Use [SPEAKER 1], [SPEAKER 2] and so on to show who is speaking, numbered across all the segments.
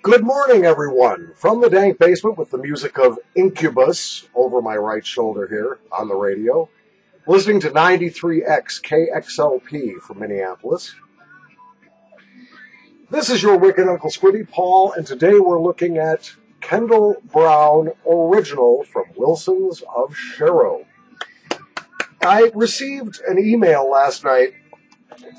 [SPEAKER 1] Good morning, everyone. From the dank basement with the music of Incubus over my right shoulder here on the radio. Listening to 93X KXLP from Minneapolis. This is your Wicked Uncle Squiddy, Paul, and today we're looking at Kendal Brown Original from Wilson's of Sharrow. I received an email last night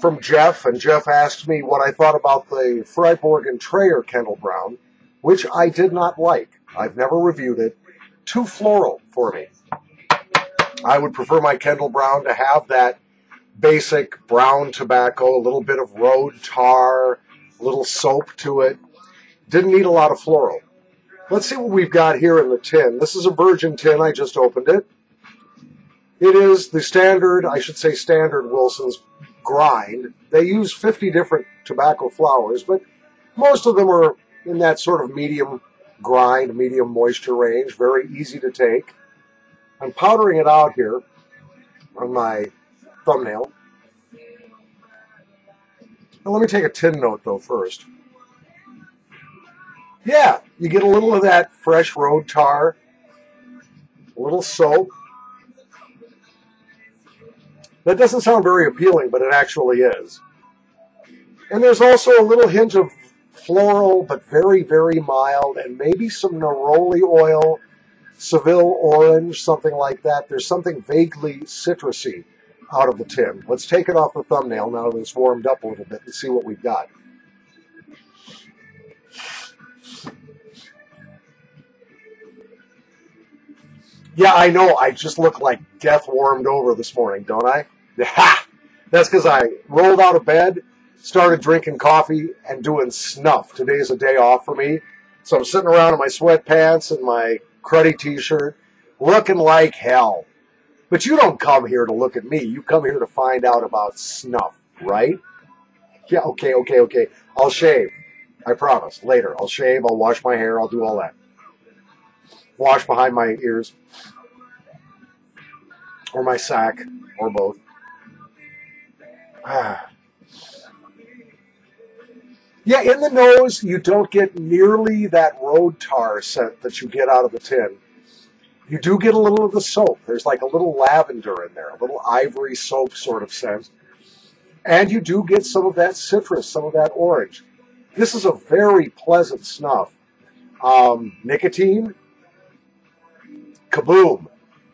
[SPEAKER 1] from Jeff, and Jeff asked me what I thought about the Freiburg and Trayer Kendal Brown, which I did not like. I've never reviewed it. Too floral for me. I would prefer my Kendal Brown to have that basic brown tobacco, a little bit of road tar, a little soap to it. Didn't need a lot of floral. Let's see what we've got here in the tin. This is a virgin tin. I just opened it. It is the standard, I should say standard Wilson's grind. They use 50 different tobacco flowers, but most of them are in that sort of medium grind, medium moisture range. Very easy to take. I'm powdering it out here on my thumbnail. Now let me take a tin note though first. Yeah, you get a little of that fresh road tar, a little soap. That doesn't sound very appealing, but it actually is. And there's also a little hint of floral, but very, very mild, and maybe some neroli oil, Seville orange, something like that. There's something vaguely citrusy out of the tin. Let's take it off the thumbnail now that it's warmed up a little bit and see what we've got. Yeah, I know. I just look like death warmed over this morning, don't I? Ha! That's because I rolled out of bed, started drinking coffee, and doing snuff. Today's a day off for me. So I'm sitting around in my sweatpants and my cruddy t-shirt, looking like hell. But you don't come here to look at me. You come here to find out about snuff, right? Yeah, okay. I'll shave. I promise. Later. I'll shave. I'll wash my hair. I'll do all that. Wash behind my ears. Or my sack. Or both. Yeah, in the nose, you don't get nearly that road tar scent that you get out of the tin. You do get a little of the soap. There's like a little lavender in there, a little ivory soap sort of scent. And you do get some of that citrus, some of that orange. This is a very pleasant snuff. Nicotine, kaboom,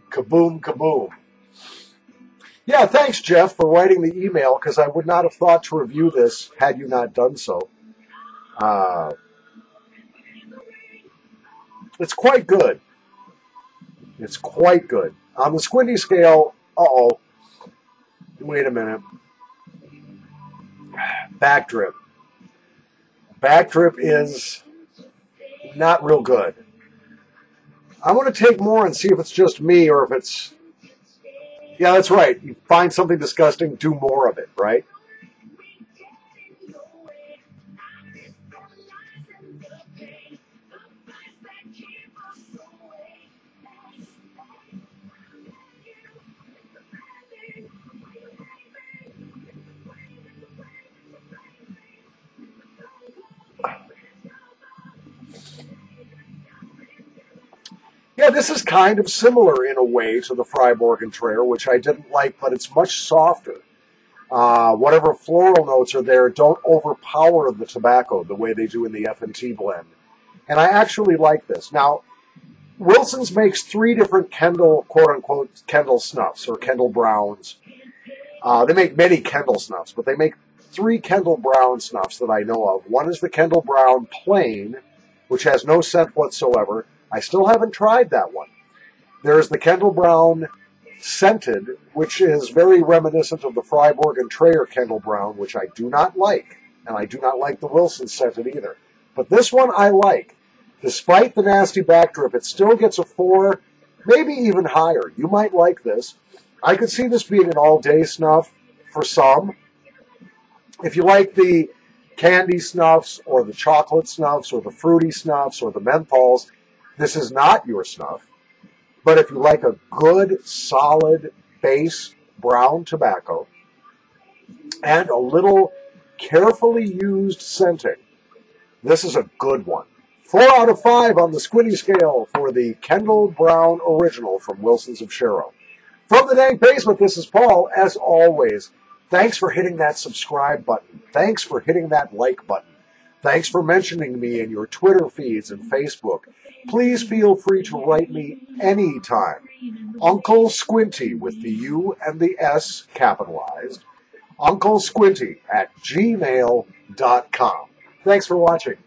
[SPEAKER 1] kaboom, kaboom. Yeah, thanks, Jeff, for writing the email, because I would not have thought to review this had you not done so. It's quite good. It's quite good. On the squinty scale, wait a minute. Backdrip. Backdrip is not real good. I'm going to take more and see if it's just me or if it's... Yeah, that's right. You find something disgusting, do more of it, right? Yeah, this is kind of similar in a way to the Freiburg and Trayer, which I didn't like, but it's much softer. Whatever floral notes are there don't overpower the tobacco the way they do in the F&T blend. And I actually like this. Now, Wilson's makes 3 different Kendal, quote-unquote, Kendal snuffs, or Kendal Browns. They make many Kendal snuffs, but they make 3 Kendal Brown snuffs that I know of. One is the Kendal Brown Plain, which has no scent whatsoever. I still haven't tried that one. There's the Kendal Brown Scented, which is very reminiscent of the Freiburg and Trayer Kendal Brown, which I do not like. And I do not like the Wilson Scented either. But this one I like. Despite the nasty backdrip, it still gets a 4, maybe even higher. You might like this. I could see this being an all-day snuff for some. If you like the candy snuffs, or the chocolate snuffs, or the fruity snuffs, or the menthols, this is not your snuff. But if you like a good, solid, base brown tobacco, and a little carefully used scenting. This is a good one. 4 out of 5 on the Squinty scale for the Kendal Brown Original from Wilson's of Sharrow. From the Dank Basement, this is Paul. As always, thanks for hitting that subscribe button. Thanks for hitting that like button. Thanks for mentioning me in your Twitter feeds and Facebook. Please feel free to write me anytime. Uncle Squinty with the U and the S capitalized. UncleSquinty@gmail.com. Thanks for watching.